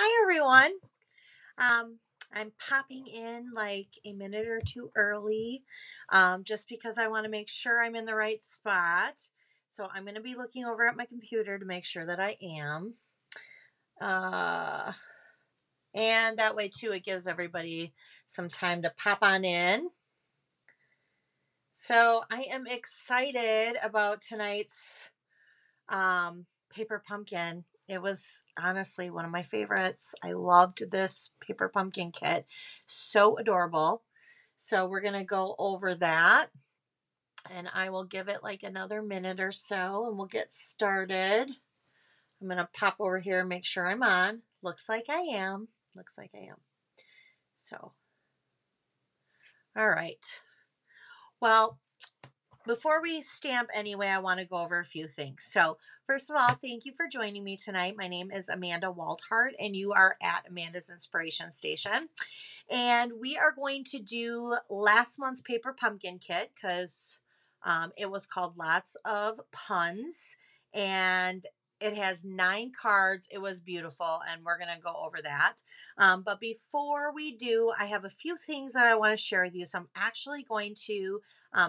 Hi everyone. Um, I'm popping in like a minute or two early, just because I want to make sure I'm in the right spot. So I'm going to be looking over at my computer to make sure that I am. Uh, and that way too, it gives everybody some time to pop on in. So I am excited about tonight's paper pumpkin. It was honestly one of my favorites. I loved this paper pumpkin kit. So adorable. So we're going to go over that and I will give it like another minute or so and we'll get started. I'm going to pop over here and make sure I'm on. Looks like I am. Looks like I am. So, all right. Well, before we stamp anyway, I want to go over a few things. So, first of all, thank you for joining me tonight. My name is Amanda Walthart, and you are at Amanda's Inspiration Station. And we are going to do last month's paper pumpkin kit because it was called Lots of Puns. And it has 9 cards. It was beautiful, and we're going to go over that. But before we do, I have a few things that I want to share with you. So I'm actually going to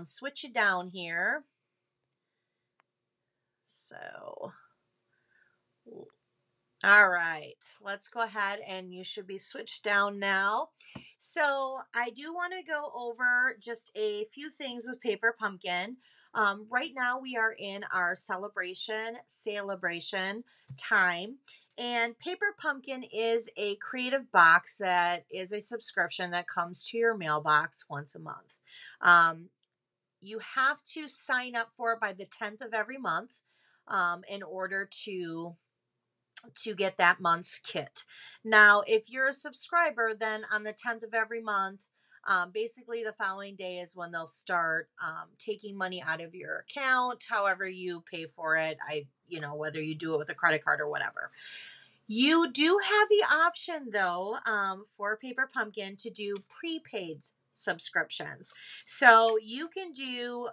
switch it down here. So, all right, let's go ahead and you should be switched down now. So I do want to go over just a few things with Paper Pumpkin. Right now we are in our celebration time. And Paper Pumpkin is a creative box that is a subscription that comes to your mailbox once a month. You have to sign up for it by the 10th of every month in order to get that month's kit. Now, if you're a subscriber, then on the 10th of every month, basically the following day is when they'll start taking money out of your account, however you pay for it. Whether you do it with a credit card or whatever. You do have the option, though, for Paper Pumpkin to do prepaid subscriptions. So you can do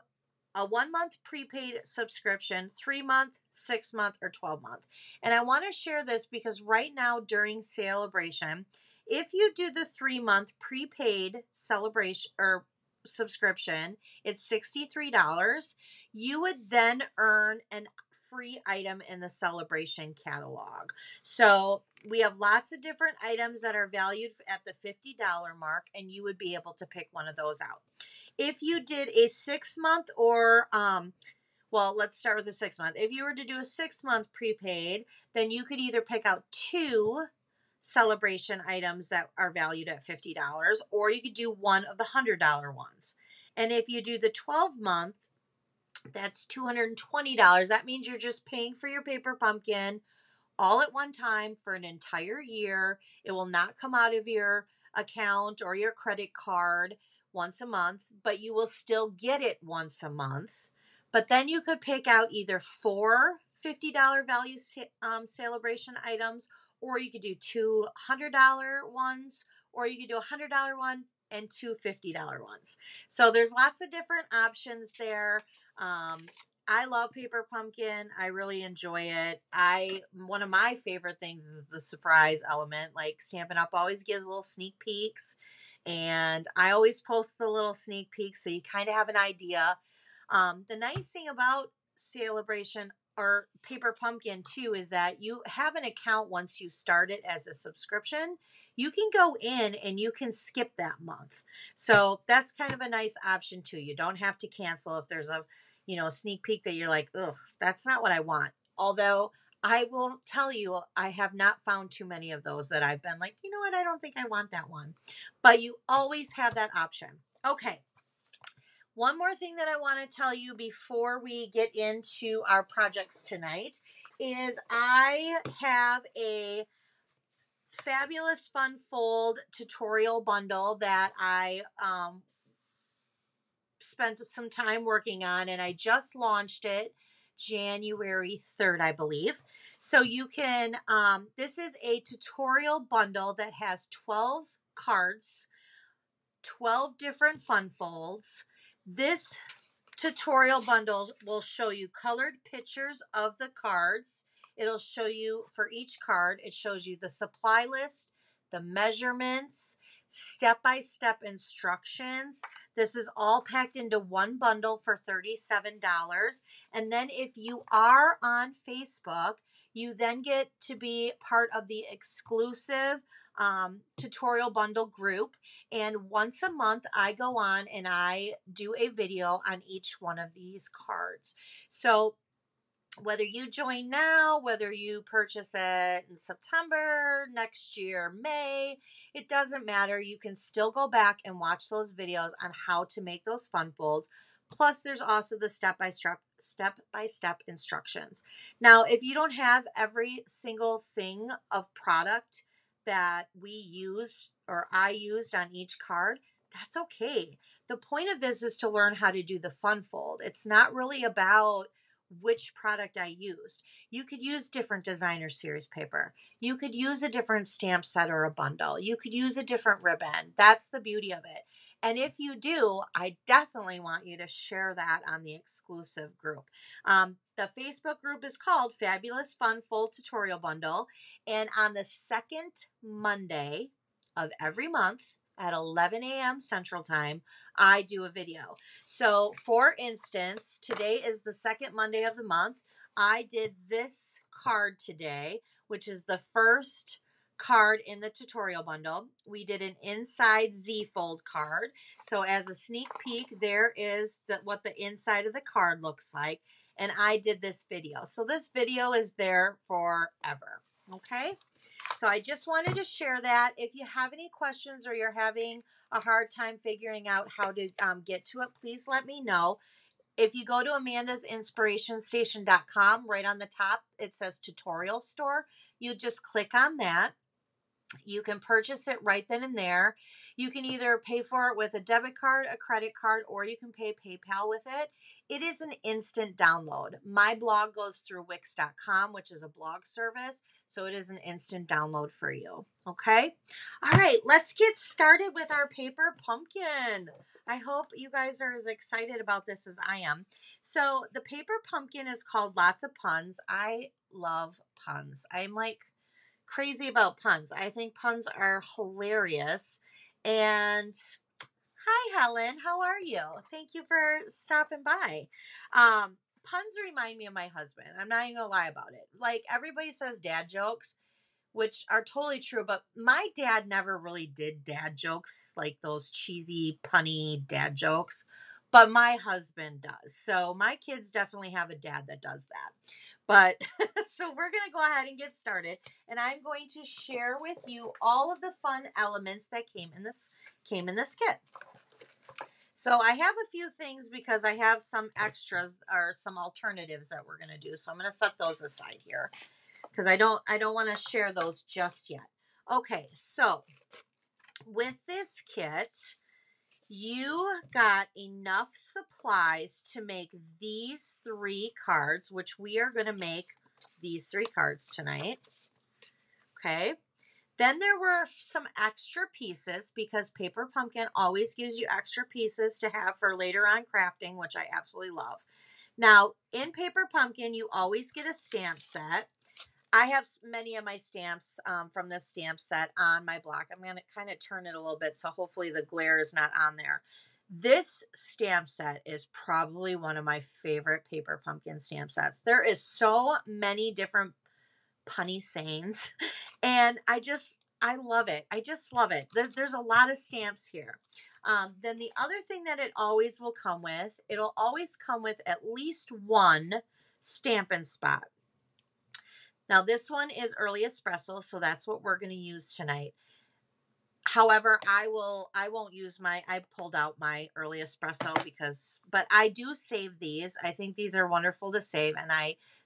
a 1-month prepaid subscription, 3-month, 6-month, or 12-month. And I want to share this because right now during celebration, if you do the 3-month prepaid celebration or subscription, it's $63. You would then earn an free item in the celebration catalog. So we have lots of different items that are valued at the $50 mark, and you would be able to pick one of those out. If you did a 6-month or let's start with the 6-month. If you were to do a 6-month prepaid, then you could either pick out 2 celebration items that are valued at $50, or you could do one of the $100 ones. And if you do the 12-month, that's $220. That means you're just paying for your paper pumpkin all at one time for an entire year. It will not come out of your account or your credit card once a month, but you will still get it once a month. But then you could pick out either 4 $50 value celebration items, or you could do 2 $100 ones, or you could do a $100 one and 2 $50 ones. So there's lots of different options there. I love Paper Pumpkin. I really enjoy it. One of my favorite things is the surprise element. Like Stampin' Up! Always gives little sneak peeks, and I always post the little sneak peeks so you kind of have an idea. The nice thing about Celebration or Paper Pumpkin too is that you have an account once you start it as a subscription. You can go in and you can skip that month. So that's kind of a nice option too. You don't have to cancel if there's a sneak peek that you're like, ugh, that's not what I want. Although I will tell you, I have not found too many of those that I've been like, you know what, I don't think I want that one. But you always have that option. Okay. One more thing that I want to tell you before we get into our projects tonight is I have a fabulous fun fold tutorial bundle that I spent some time working on, and I just launched it January 3rd, I believe. So you can, this is a tutorial bundle that has 12 cards, 12 different fun folds. This tutorial bundle will show you colored pictures of the cards, It'll show you for each card, it shows you the supply list, the measurements, step-by-step instructions. This is all packed into one bundle for $37. And then if you are on Facebook, you then get to be part of the exclusive tutorial bundle group. And once a month, I go on and I do a video on each one of these cards. So whether you join now, whether you purchase it in September, next year, May, it doesn't matter. You can still go back and watch those videos on how to make those fun folds. Plus, there's also the step-by-step instructions. Now, if you don't have every single thing of product that we use or I used on each card, that's okay. The point of this is to learn how to do the fun fold. It's not really about which product I used. You could use different designer series paper. You could use a different stamp set or a bundle. You could use a different ribbon. That's the beauty of it. And if you do, I definitely want you to share that on the exclusive group. The Facebook group is called Fabulous Fun Fold Tutorial Bundle. And on the second Monday of every month at 11 a.m. Central Time, I do a video. So for instance, today is the second Monday of the month. I did this card today, which is the first card in the tutorial bundle. We did an inside Z fold card. So as a sneak peek, there is what the inside of the card looks like. And I did this video. So this video is there forever. Okay. So I just wanted to share that. If you have any questions or you're having a hard time figuring out how to get to it, please let me know. If you go to amandasinspirationstation.com, right on the top, it says tutorial store. You just click on that. You can purchase it right then and there. You can either pay for it with a debit card, a credit card, or you can pay PayPal with it. It is an instant download. My blog goes through Wix.com, which is a blog service. So it is an instant download for you. Okay. All right. Let's get started with our paper pumpkin. I hope you guys are as excited about this as I am. So the paper pumpkin is called Lots of Puns. I love puns. I'm like crazy about puns. I think puns are hilarious. And hi, Helen. How are you? Thank you for stopping by. Puns remind me of my husband. I'm not even gonna lie about it. Like everybody says dad jokes, which are totally true, but my dad never really did dad jokes, like those cheesy, punny dad jokes. But my husband does. So my kids definitely have a dad that does that. But so we're going to go ahead and get started. And I'm going to share with you all of the fun elements that came in this kit. So I have a few things because I have some extras or some alternatives that we're going to do. So I'm going to set those aside here because I don't want to share those just yet. Okay, so with this kit, you got enough supplies to make these 3 cards, which we are going to make these 3 cards tonight. Okay. Then there were some extra pieces because Paper Pumpkin always gives you extra pieces to have for later on crafting, which I absolutely love. Now, in Paper Pumpkin, you always get a stamp set. I have many of my stamps from this stamp set on my block. I'm going to kind of turn it a little bit so hopefully the glare is not on there. This stamp set is probably one of my favorite Paper Pumpkin stamp sets. There is so many different punny sayings and I love it. I just love it. There's a lot of stamps here. Then the other thing that it always will come with, it'll always come with at least one Stampin' Spot. Now this one is early espresso, so that's what we're going to use tonight. However, I won't use I pulled out my early espresso but I do save these. I think these are wonderful to save, and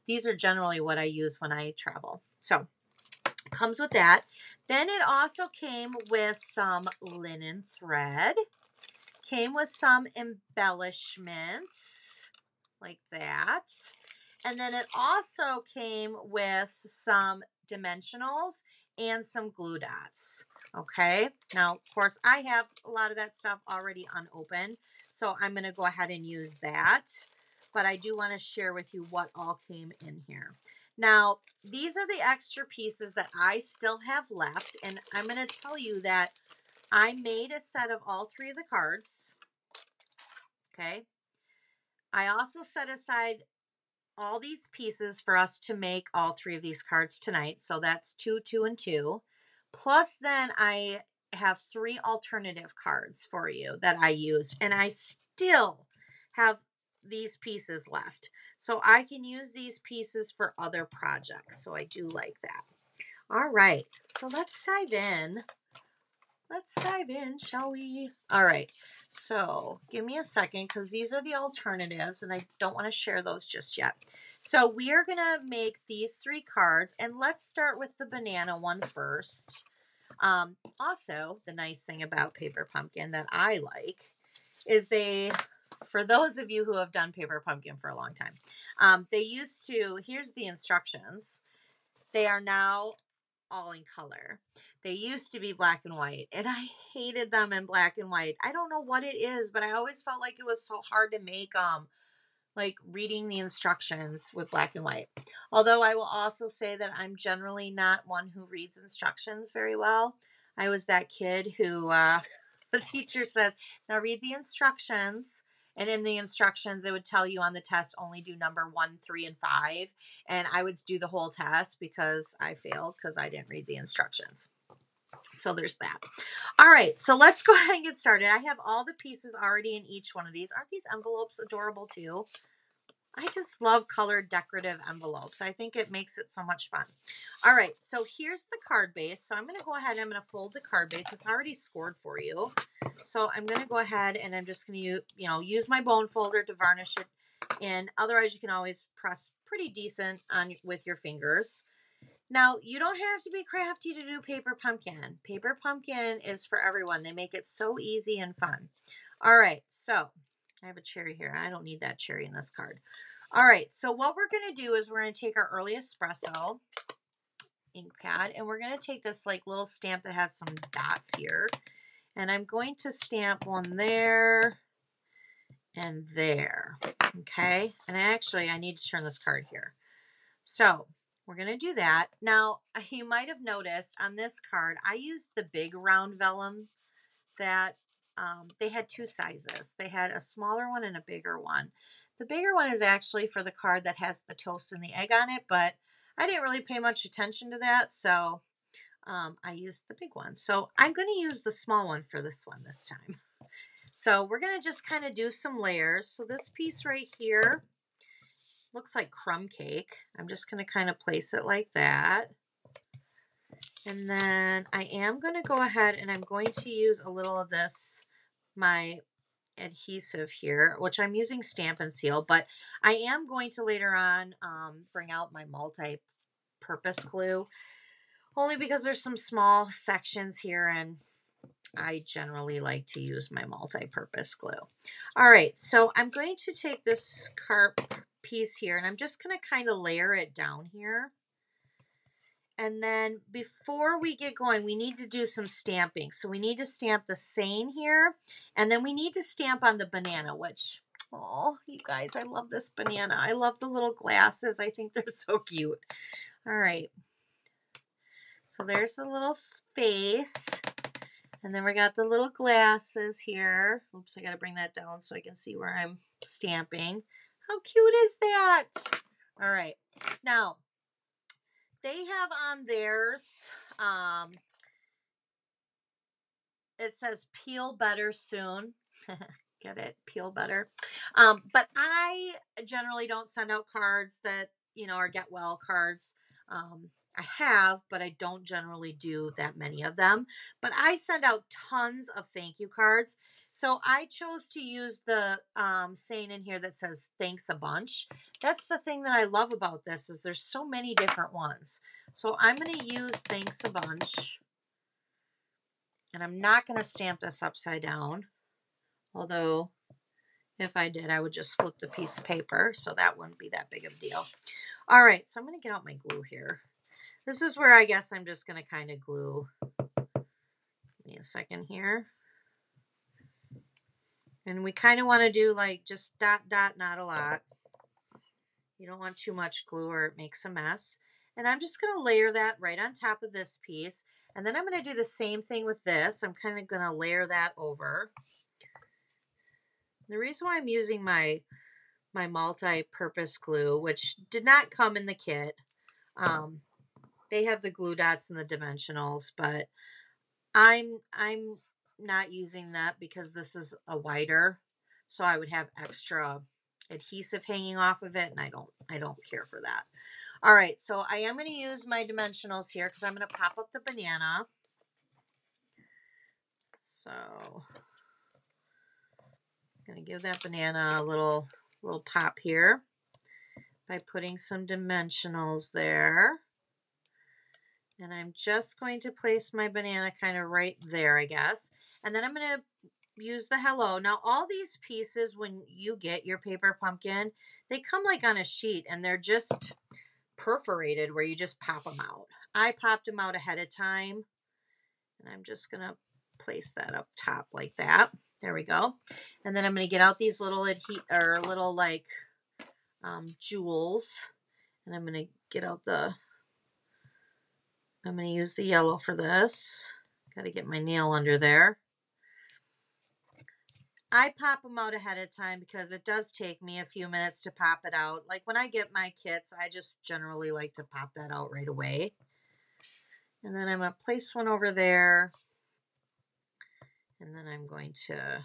these are generally what I use when I travel. So comes with that. Then it also came with some linen thread, came with some embellishments like that. And then it also came with some dimensionals and some glue dots. Okay. Now, of course, I have a lot of that stuff already unopened, so I'm going to go ahead and use that. But I do want to share with you what all came in here. Now, these are the extra pieces that I still have left, and I'm going to tell you that I made a set of all 3 of the cards. Okay. I also set aside all these pieces for us to make all 3 of these cards tonight. So that's 2, 2, and 2. Plus, then I have 3 alternative cards for you that I used, and I still have these pieces left. So I can use these pieces for other projects. So I do like that. All right. So let's dive in. Let's dive in, shall we? All right. So give me a second because these are the alternatives and I don't want to share those just yet. So we are going to make these 3 cards, and let's start with the banana one first. Also, the nice thing about Paper Pumpkin that I like is for those of you who have done Paper Pumpkin for a long time, they used to, here's the instructions. They are now all in color. They used to be black and white, and I hated them in black and white. I don't know what it is, but I always felt like it was so hard to make like reading the instructions with black and white. Although I will also say that I'm generally not one who reads instructions very well. I was that kid who the teacher says, now read the instructions. And in the instructions, it would tell you on the test, only do number 1, 3, and 5. And I would do the whole test because I failed because I didn't read the instructions. So there's that. All right, so let's go ahead and get started. I have all the pieces already in each one of these. Aren't these envelopes adorable too? I just love colored decorative envelopes. I think it makes it so much fun. All right, so here's the card base. So I'm going to go ahead and I'm going to fold the card base. It's already scored for you. So I'm going to go ahead and I'm just going to use my bone folder to varnish it in. Otherwise, you can always press pretty decent on with your fingers. Now, you don't have to be crafty to do Paper Pumpkin. Paper Pumpkin is for everyone. They make it so easy and fun. All right, so I have a cherry here. I don't need that cherry in this card. All right, so what we're going to do is we're going to take our early espresso ink pad, and we're going to take this like little stamp that has some dots here, and I'm going to stamp one there and there, okay? And I need to turn this card here. So we're going to do that. Now, you might have noticed on this card, I used the big round vellum that they had 2 sizes. They had a smaller one and a bigger one. The bigger one is actually for the card that has the toast and the egg on it, but I didn't really pay much attention to that, so I used the big one. So I'm going to use the small one for this one this time. So we're going to just kind of do some layers. So this piece right here looks like crumb cake. I'm just going to kind of place it like that. And then I am going to go ahead and I'm going to use a little of this, my adhesive here, which I'm using Stamp and Seal, but I am going to later on bring out my multi-purpose glue, only because there's some small sections here and I generally like to use my multi-purpose glue. All right, so I'm going to take this carp piece here and I'm just going to kind of layer it down here. And then before we get going, we need to do some stamping. So we need to stamp the seine here. And then we need to stamp on the banana, which, oh, you guys, I love this banana. I love the little glasses. I think they're so cute. All right. So there's the little space. And then we got the little glasses here. Oops, I got to bring that down so I can see where I'm stamping. How cute is that? All right. Now, they have on theirs, it says peel better soon. Get it? Peel better. But I generally don't send out cards that, are get well cards. I have, but I don't generally do that many of them. But I send out tons of thank you cards. So I chose to use the saying in here that says thanks a bunch. That's the thing that I love about this is there's so many different ones. So I'm going to use thanks a bunch. And I'm not going to stamp this upside down. Although if I did, I would just flip the piece of paper. So that wouldn't be that big of a deal. All right. So I'm going to get out my glue here. This is where I guess I'm just going to kind of glue. Give me a second here. And we kind of want to do like just dot, dot, not a lot. You don't want too much glue or it makes a mess. And I'm just going to layer that right on top of this piece. And then I'm going to do the same thing with this. I'm kind of going to layer that over. The reason why I'm using my multi-purpose glue, which did not come in the kit, they have the glue dots and the dimensionals, but I'm not using that because this is a wider, so I would have extra adhesive hanging off of it, and I don't care for that. All right, so I am going to use my dimensionals here because I'm going to pop up the banana. So I'm going to give that banana a little pop here by putting some dimensionals there. And I'm just going to place my banana kind of right there, I guess. And then I'm going to use the hello. Now, all these pieces, when you get your paper pumpkin, they come like on a sheet and they're just perforated where you just pop them out. I popped them out ahead of time. And I'm just going to place that up top like that. There we go. And then I'm going to get out these little jewels. And I'm going to get out I'm going to use the yellow for this. Got to get my nail under there. I pop them out ahead of time because it does take me a few minutes to pop it out. Like when I get my kits, I just generally like to pop that out right away. And then I'm going to place one over there. And then I'm going to...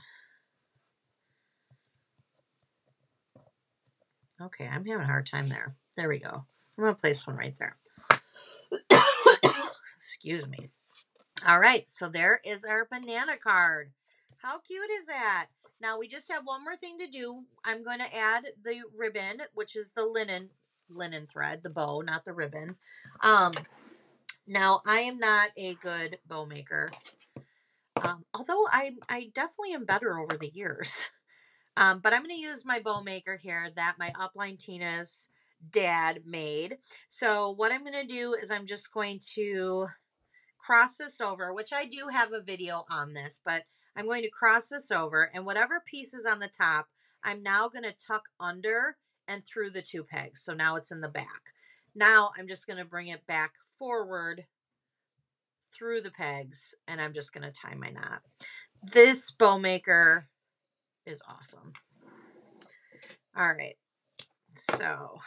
Okay, I'm having a hard time there. There we go. I'm going to place one right there. Excuse me. All right, so there is our banana card. How cute is that? Now we just have one more thing to do. I'm going to add the ribbon, which is the linen thread, the bow, not the ribbon. Now I am not a good bow maker, although I definitely am better over the years. But I'm going to use my bow maker here that my upline Tina's dad made. So what I'm going to do is I'm just going to cross this over, which I do have a video on this, but I'm going to cross this over, and whatever piece is on the top, I'm now going to tuck under and through the two pegs. So now it's in the back. Now I'm just going to bring it back forward through the pegs, and I'm just going to tie my knot. This bow maker is awesome. All right. So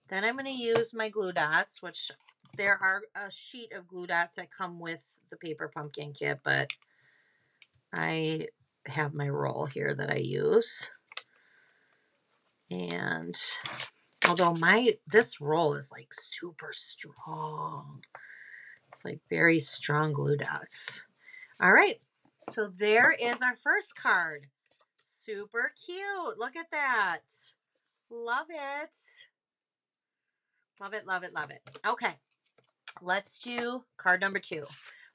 then I'm going to use my glue dots, which there are a sheet of glue dots that come with the paper pumpkin kit, but I have my roll here that I use. And although this roll is like super strong, it's like very strong glue dots. All right, so there is our first card. Super cute. Look at that. Love it. Love it, love it, love it. Okay, let's do card number 2.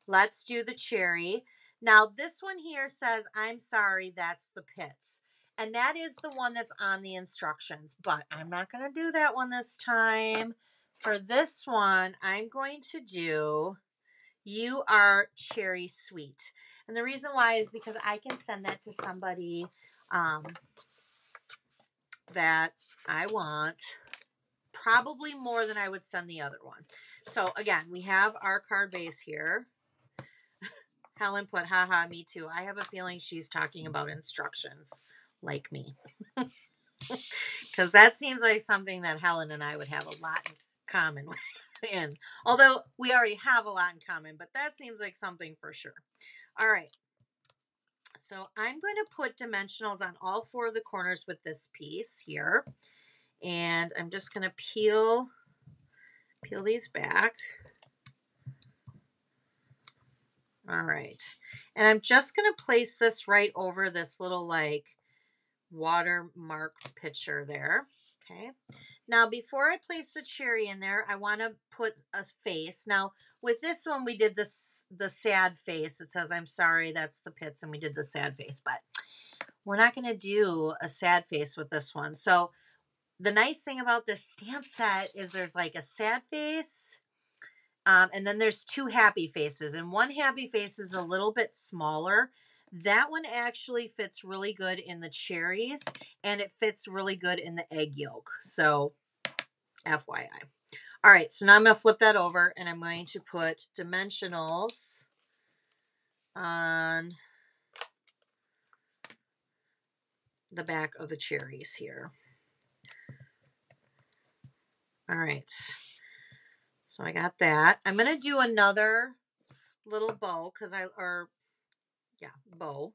Let's do the cherry. Now, this one here says, I'm sorry, that's the pits. And that is the one that's on the instructions. But I'm not going to do that one this time. For this one, I'm going to do, you are cherry sweet. And the reason why is because I can send that to somebody that I want probably more than I would send the other one. So again, we have our card base here. Helen put, haha, me too. I have a feeling she's talking about instructions like me. Because that seems like something that Helen and I would have a lot in common in. Although we already have a lot in common, but that seems like something for sure. All right. So I'm going to put dimensionals on all 4 of the corners with this piece here. And I'm just going to peel these back. All right. And I'm just going to place this right over this little like watermark picture there. Okay. Now, before I place the cherry in there, I want to put a face. Now, with this one, we did the sad face. It says, I'm sorry, that's the pits, and we did the sad face. But we're not going to do a sad face with this one. So the nice thing about this stamp set is there's like a sad face, and then there's 2 happy faces. And one happy face is a little bit smaller That one actually fits really good in the cherries, and it fits really good in the egg yolk. So FYI. All right, so now I'm going to flip that over, and I'm going to put dimensionals on the back of the cherries here. All right, so I got that. I'm going to do another little bow bow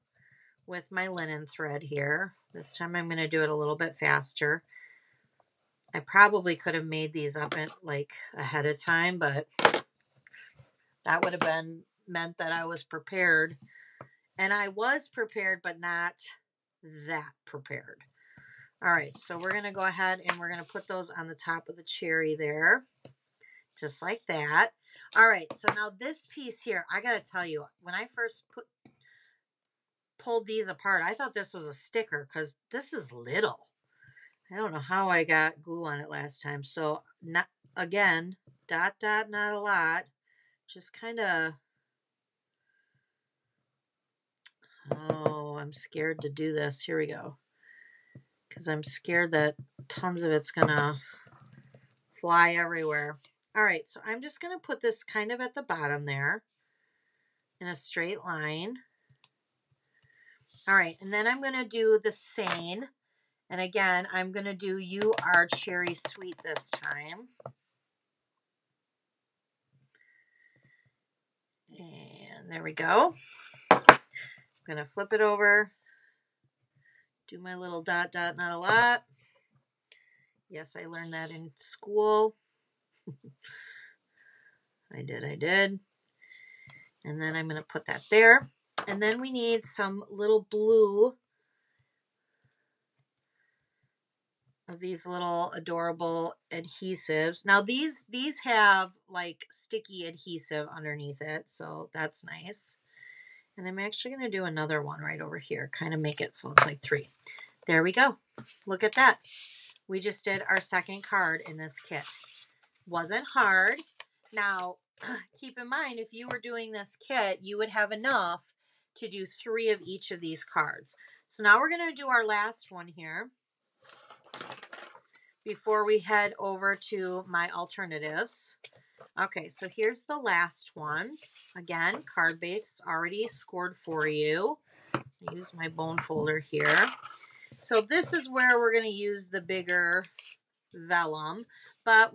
with my linen thread here. This time I'm going to do it a little bit faster. I probably could have made these up ahead of time, but that would have meant that I was prepared. And I was prepared, but not that prepared. All right, so we're going to go ahead and we're going to put those on the top of the cherry there, just like that. All right, so now this piece here, I got to tell you, when I first pulled these apart, I thought this was a sticker because this is little. I don't know how I got glue on it last time. So not again, not a lot. Just kind of, oh, I'm scared to do this. Here we go. Because I'm scared that tons of it's going to fly everywhere. All right, so I'm just going to put this kind of at the bottom there in a straight line. All right, and then I'm going to do the same. And again, I'm going to do You Are Cherry Sweet this time. And there we go. I'm going to flip it over. Do my little dot, not a lot. Yes, I learned that in school. I did. And then I'm going to put that there. And then we need some little blue of these little adorable adhesives. Now these have like sticky adhesive underneath it, so that's nice. And I'm actually going to do another one right over here, kind of make it so it's like 3. There we go. Look at that. We just did our second card in this kit. Wasn't hard. Now, keep in mind, if you were doing this kit, you would have enough to do 3 of each of these cards. So now we're going to do our last one here before we head over to my alternatives. Okay, so here's the last one. Again, card base already scored for you. I use my bone folder here. So this is where we're going to use the bigger vellum, but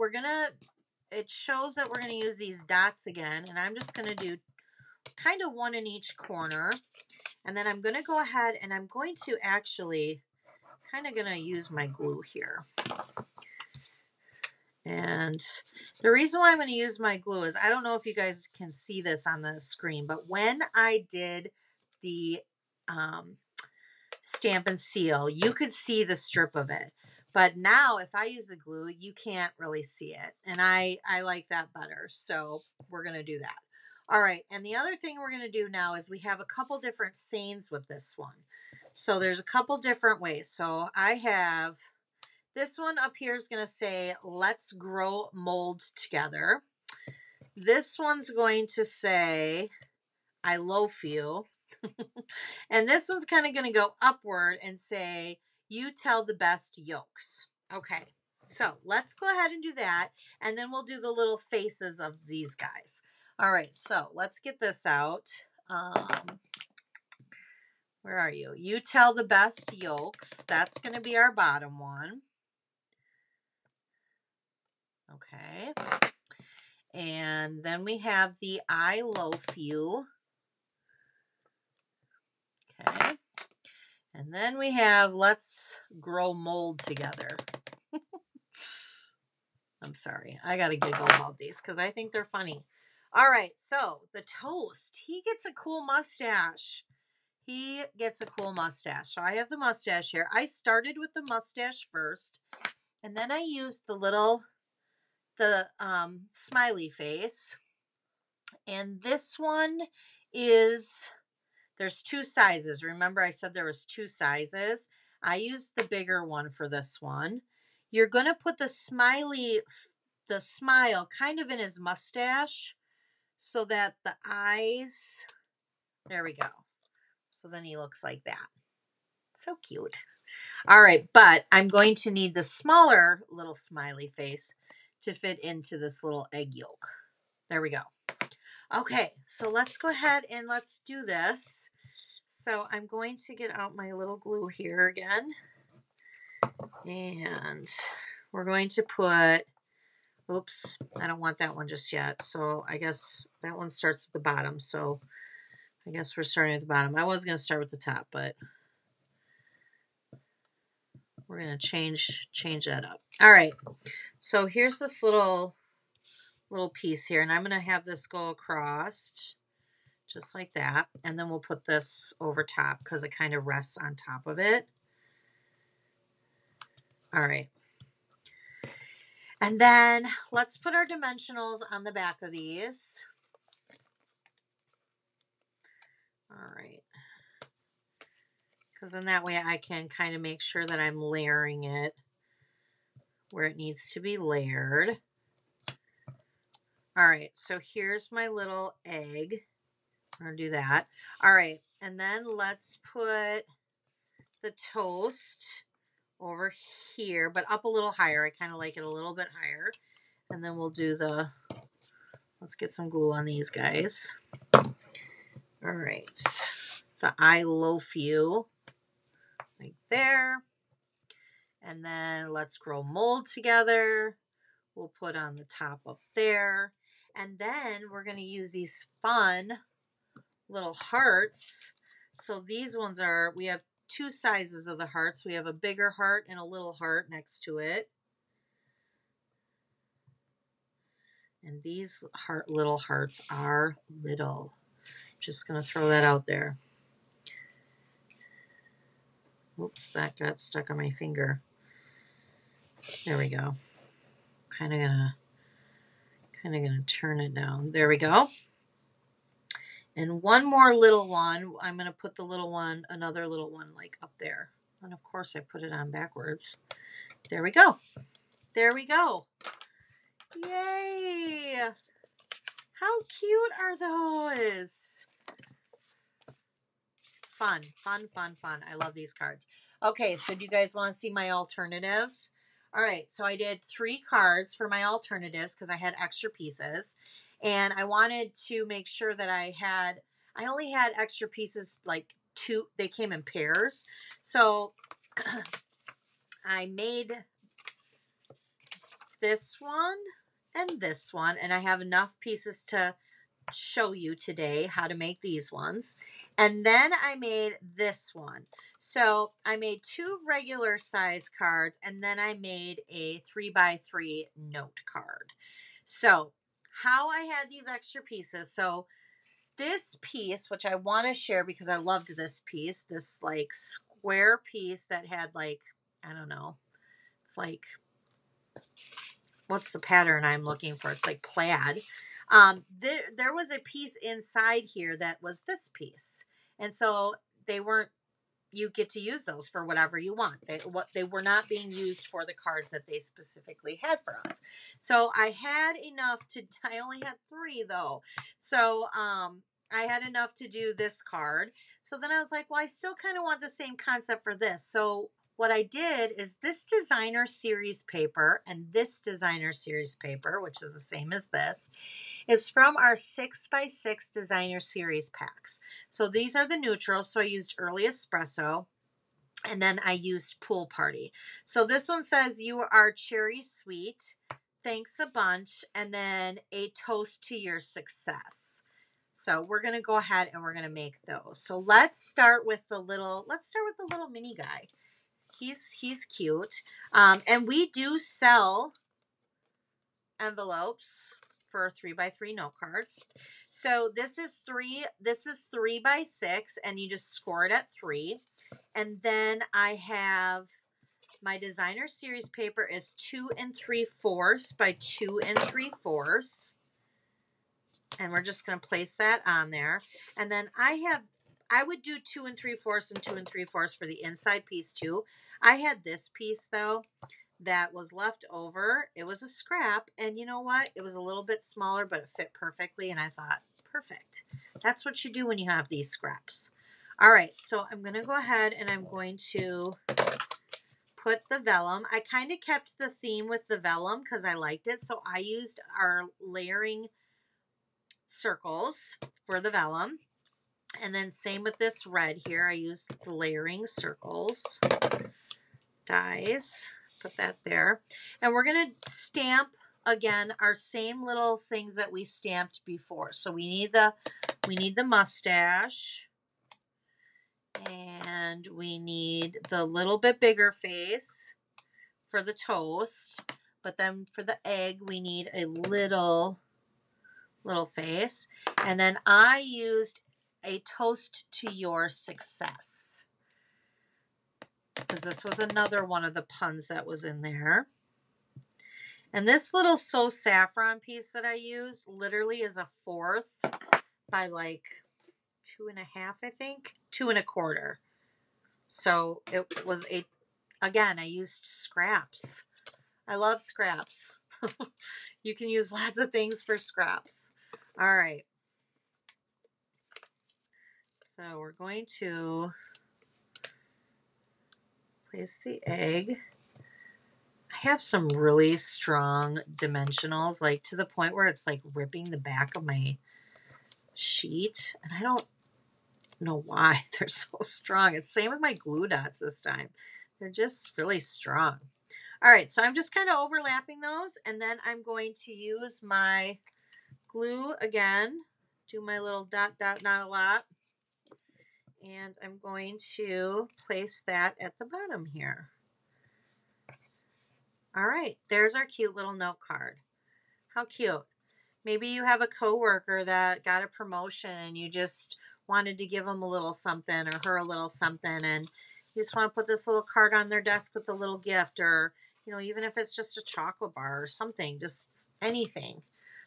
it shows that we're going to use these dots again, and I'm just going to do kind of one in each corner. And then I'm going to go ahead and I'm going to actually kind of going to use my glue here. And the reason why I'm going to use my glue is, I don't know if you guys can see this on the screen, but when I did the stamp and seal, you could see the strip of it. But now if I use the glue, you can't really see it. And I like that better. So we're going to do that. All right. And the other thing we're going to do now is we have a couple different sayings with this one. So there's a couple different ways. So I have this one up here is going to say, let's grow mold together. This one's going to say, I loaf you. And this one's kind of going to go upward and say, you tell the best yolks. Okay, so let's go ahead and do that. And then we'll do the little faces of these guys. All right, so let's get this out. Where are you? You tell the best yolks. That's going to be our bottom one. Okay. And then we have the I loaf you. Okay. And then we have let's grow mold together. I'm sorry. I got to giggle about these because I think they're funny. All right. So the toast, he gets a cool mustache. He gets a cool mustache. So I have the mustache here. I started with the mustache first, and then I used the smiley face. And this one is, there's 2 sizes. Remember I said there was 2 sizes. I used the bigger one for this one. You're going to put the smile kind of in his mustache so that the eyes, there we go. So then he looks like that. So cute. All right, but I'm going to need the smaller little smiley face to fit into this little egg yolk. There we go. Okay, so let's go ahead and let's do this. So I'm going to get out my little glue here again. And we're going to put, oops, I don't want that one just yet. So I guess that one starts at the bottom. So I guess we're starting at the bottom. I was going to start with the top, but we're going to change that up. All right. So here's this little piece here, and I'm going to have this go across just like that. And then we'll put this over top because it kind of rests on top of it. All right. And then let's put our dimensionals on the back of these. All right. Because in that way I can kind of make sure that I'm layering it where it needs to be layered. All right, so here's my little egg. I'm going to do that. All right, and then let's put the toast over here, but up a little higher. I kind of like it a little bit higher. And then we'll do let's get some glue on these guys. All right, the I loaf you right there. And then let's grow mold together. We'll put on the top up there. And then we're going to use these fun little hearts. So these ones are, we have two sizes of the hearts. We have a bigger heart and a little heart next to it. And these little hearts are little. Just going to throw that out there. Oops, that got stuck on my finger. There we go. Kind of gonna turn it down. There we go. And one more little one. I'm gonna put the little one, another little one, like up there. And of course I put it on backwards. There we go. There we go. Yay! How cute are those? Fun, fun, fun, fun. I love these cards. Okay, so do you guys want to see my alternatives? All right, so I did 3 cards for my alternatives because I had extra pieces. And I wanted to make sure that I only had extra pieces, like 2. They came in pairs. So I made this one and this one. And I have enough pieces to show you today how to make these ones. And then I made this one. So I made 2 regular size cards, and then I made a 3x3 note card. So how I had these extra pieces. So this piece, which I want to share because I loved this piece, this like square piece that had like, I don't know, it's like, what's the pattern I'm looking for? It's like plaid. There was a piece inside here that was this piece. And so they weren't, you get to use those for whatever you want. They were not being used for the cards that they specifically had for us. So I had enough I only had 3 though. So, I had enough to do this card. So then I was like, well, I still kind of want the same concept for this. So what I did is this designer series paper and this designer series paper, which is the same as this, is from our 6x6 designer series packs. So these are the neutrals. So I used Early Espresso, and then I used Pool Party. So this one says, you are cherry sweet, thanks a bunch, and then a toast to your success. So we're going to go ahead and we're going to make those. So let's start with the little mini guy. He's cute. And we do sell envelopes for 3x3 note cards. So this is 3x6, and you just score it at 3. And then I have my designer series paper is 2 3/4 by 2 3/4. And we're just going to place that on there. And then I would do 2 3/4 and 2 3/4 for the inside piece too. I had this piece though that was left over. It was a scrap, and you know what? It was a little bit smaller, but it fit perfectly, and I thought, perfect. That's what you do when you have these scraps. All right, so I'm going to go ahead and I'm going to put the vellum. I kind of kept the theme with the vellum because I liked it. So I used our layering circles for the vellum. And then same with this red here. I used the layering circles, dies, put that there. And we're going to stamp again our same little things that we stamped before. So we need the mustache. And we need the little bit bigger face for the toast. But then for the egg, we need a little face. And then I used a toast to your success, because this was another one of the puns that was in there. And this little So Saffron piece that I use literally is a 1/4 by like 2.5, I think, 2 1/4. So it was again, I used scraps. I love scraps. You can use lots of things for scraps. All right. So we're going to place the egg. I have some really strong dimensionals, like to the point where it's like ripping the back of my sheet. And I don't know why they're so strong. It's the same with my glue dots this time. They're just really strong. All right, so I'm just kind of overlapping those, and then I'm going to use my glue again, do my little dot, dot, not a lot, and I'm going to place that at the bottom here. All right, there's our cute little note card. How cute. Maybe you have a coworker that got a promotion and you just wanted to give them a little something or her a little something, and you just want to put this little card on their desk with a little gift, or even if it's just a chocolate bar or something, just anything.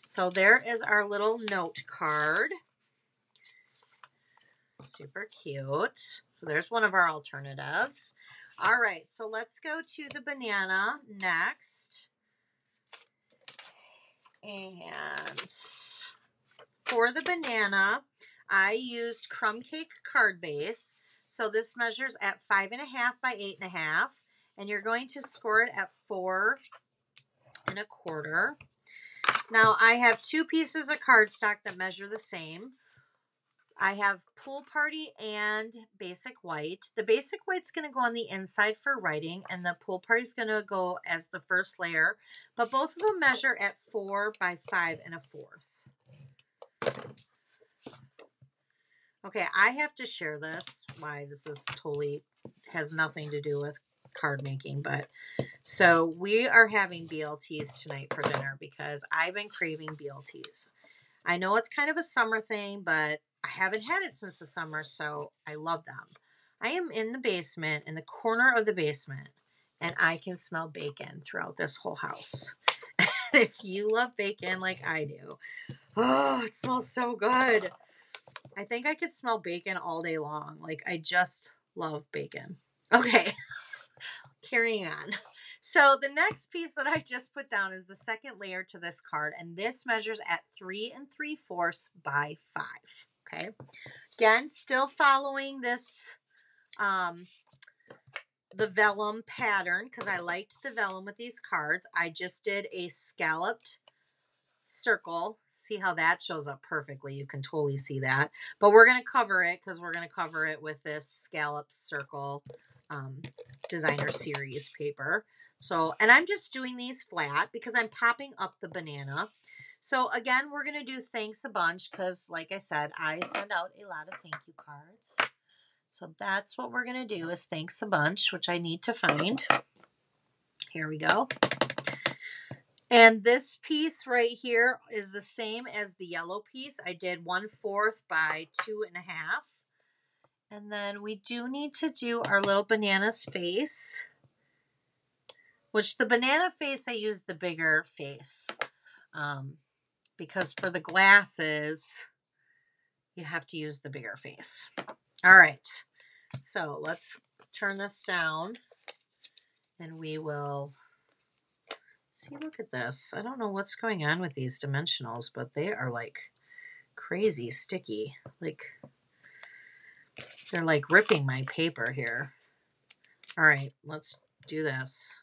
So there is our little note card. Super cute. So there's one of our alternatives. All right, so let's go to the banana next. And for the banana, I used crumb cake card base. So this measures at 5.5 by 8.5. And you're going to score it at 4 1/4. Now I have 2 pieces of cardstock that measure the same. I have Pool Party and Basic White. The Basic White's going to go on the inside for writing, and the Pool Party's going to go as the first layer. But both of them measure at 4 by 5 1/4. Okay, I have to share this. Why this is totally has nothing to do with card making, but so we are having BLTs tonight for dinner because I've been craving BLTs. I know it's kind of a summer thing, but I haven't had it since the summer, so I love them. I am in the basement, in the corner of the basement, and I can smell bacon throughout this whole house. If you love bacon like I do, oh, it smells so good. I think I could smell bacon all day long. Like, I just love bacon. Okay, carrying on. So the next piece that I just put down is the second layer to this card, and this measures at 3 3/4 by 5. Okay, again, still following this the vellum pattern because I liked the vellum with these cards. I just did a scalloped circle. See how that shows up perfectly. You can totally see that, but we're going to cover it because we're going to cover it with this scalloped circle designer series paper. So, and I'm just doing these flat because I'm popping up the banana. So again, we're going to do thanks a bunch because, like I said, I send out a lot of thank you cards. So that's what we're going to do is thanks a bunch, which I need to find. Here we go. And this piece right here is the same as the yellow piece. I did 1/4 by 2.5. And then we do need to do our little banana's face, which the banana face, I used the bigger face. Because for the glasses, you have to use the bigger face. All right. So let's turn this down and we will see. Look at this. I don't know what's going on with these dimensionals, but they are like crazy sticky. Like, They're like ripping my paper here. All right, let's do this.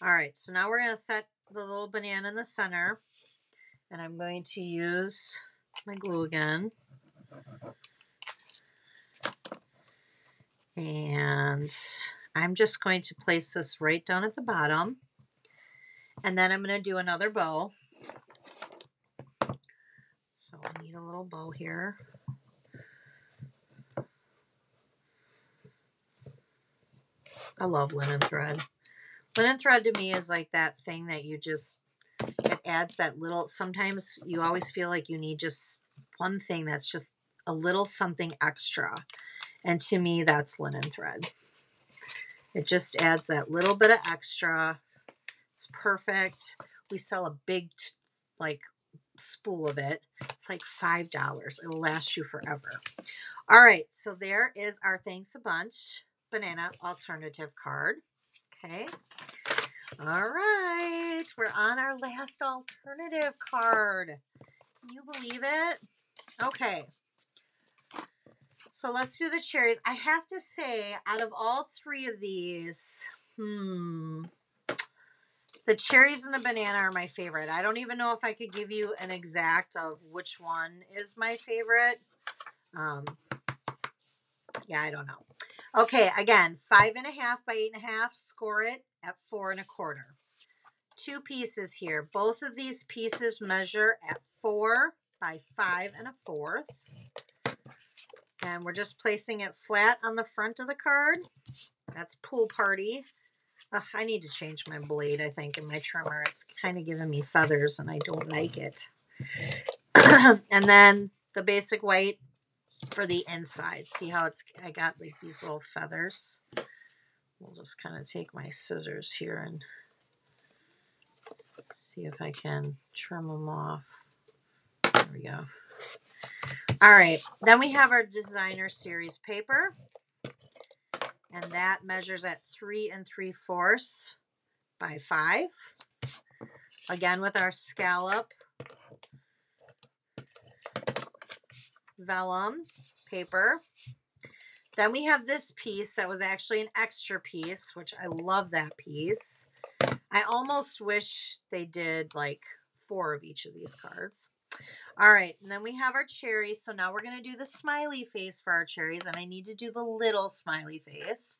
All right, so now we're going to set the little banana in the center. And I'm going to use my glue again. And I'm just going to place this right down at the bottom. And then I'm going to do another bow. So I need a little bow here. I love linen thread. Linen thread to me is like that thing that you just, it adds that little, sometimes you always feel like you need just one thing that's just a little something extra. And to me, that's linen thread. It just adds that little bit of extra. It's perfect. We sell a big, like, spool of it. It's like $5. It will last you forever. All right, so there is our Thanks a Bunch banana alternative card. Okay. All right, we're on our last alternative card. Can you believe it? Okay. So let's do the cherries. I have to say, out of all three of these, the cherries and the banana are my favorite. I don't even know if I could give you an exact of which one is my favorite. Yeah, I don't know. Okay, again, 5.5 by 8.5. Score it at 4 1/4. 2 pieces here. Both of these pieces measure at 4 by 5 1/4. And we're just placing it flat on the front of the card. That's Pool Party. Ugh, I need to change my blade, I think, in my trimmer. It's kind of giving me feathers, and I don't like it. And then the basic white for the inside. See how it's, I got like these little feathers. We'll just kind of take my scissors here and see if I can trim them off. There we go. All right, then we have our designer series paper, and that measures at 3 3/4 by 5. Again, with our scallop vellum paper. Then we have this piece that was actually an extra piece, which I love that piece. I almost wish they did like 4 of each of these cards. All right, and then we have our cherries. So now we're going to do the smiley face for our cherries, and I need to do the little smiley face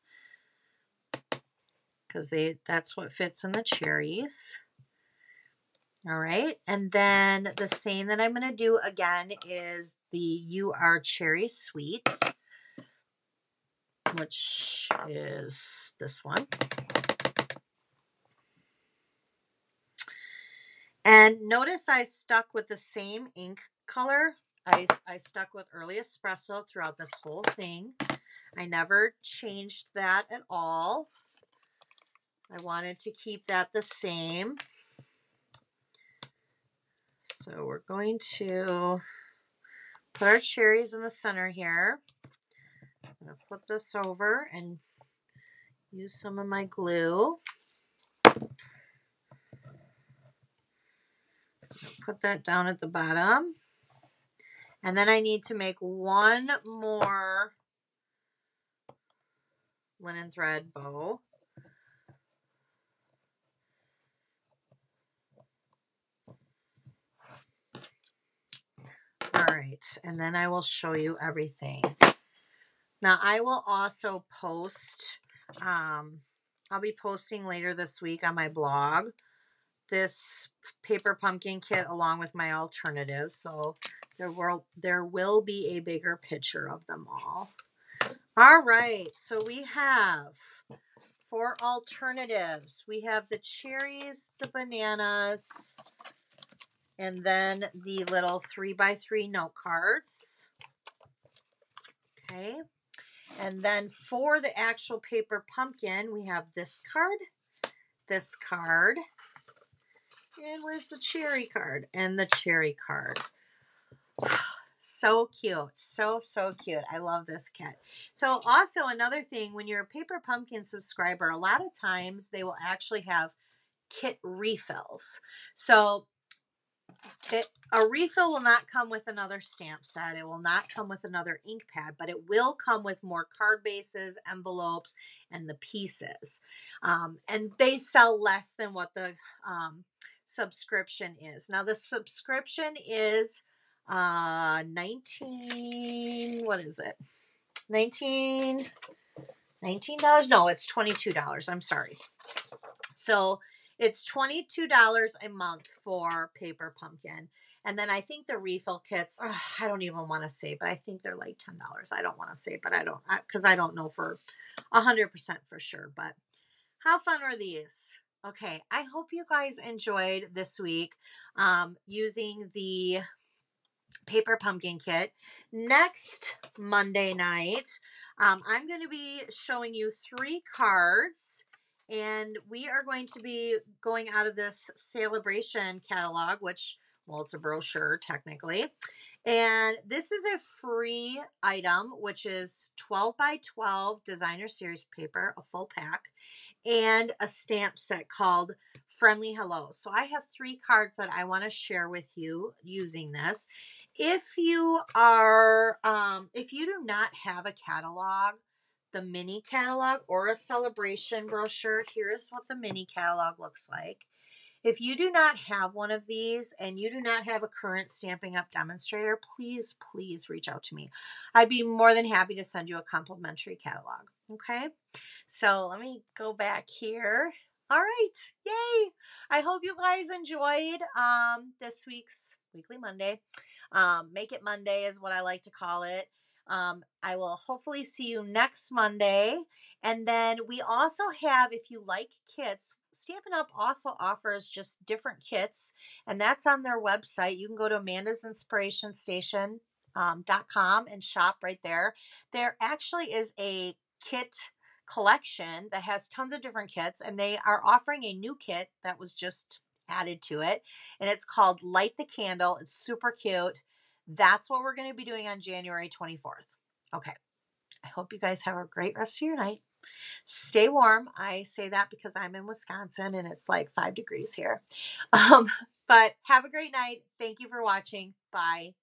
because that's what fits in the cherries. All right, and then the same that I'm going to do again is the You Are Cherry Sweet, which is this one. And notice I stuck with the same ink color. I stuck with Early Espresso throughout this whole thing. I never changed that at all. I wanted to keep that the same. So we're going to put our cherries in the center here. I'm going to flip this over and use some of my glue. Put that down at the bottom. And then I need to make one more linen thread bow. All right, and then I will show you everything. Now I will also post, I'll be posting later this week on my blog this paper pumpkin kit along with my alternatives. So there will be a bigger picture of them all. All right, so we have 4 alternatives. We have the cherries, the bananas, and then the little 3x3 note cards. Okay. And then for the actual paper pumpkin, we have this card, and where's the cherry card? And the cherry card. So cute. So cute. I love this kit. So also another thing, when you're a paper pumpkin subscriber, a lot of times they will actually have kit refills. So A refill will not come with another stamp set. It will not come with another ink pad, but it will come with more card bases, envelopes, and the pieces. And they sell less than what the subscription is. Now the subscription is 19, what is it? 19 $19? No, it's $22. I'm sorry. So it's $22 a month for Paper Pumpkin. And then I think the refill kits, I don't even want to say, but I think they're like $10. I don't want to say, but because I don't know for 100% for sure. But how fun are these? Okay, I hope you guys enjoyed this week using the Paper Pumpkin kit. Next Monday night, I'm going to be showing you 3 cards, and we are going to be going out of this celebration catalog, which, well, it's a brochure technically. And this is a free item, which is 12 by 12 designer series paper, a full pack, and a stamp set called Friendly Hello. So I have 3 cards that I want to share with you using this. If you do not have a catalog, the mini catalog or a celebration brochure, here's what the mini catalog looks like. If you do not have one of these and you do not have a current Stampin' Up! Demonstrator, please, please reach out to me. I'd be more than happy to send you a complimentary catalog. Okay? So let me go back here. All right. Yay. I hope you guys enjoyed this week's Weekly Monday. Make it Monday is what I like to call it. I will hopefully see you next Monday. And then we also have, if you like kits, Stampin' Up! Also offers just different kits, and that's on their website. You can go to amandasinspirationstation.com and shop right there. There actually is a kit collection that has tons of different kits, and they are offering a new kit that was just added to it, and it's called Light the Candle. It's super cute. That's what we're going to be doing on January 24th. Okay. I hope you guys have a great rest of your night. Stay warm. I say that because I'm in Wisconsin and it's like 5 degrees here. But have a great night. Thank you for watching. Bye.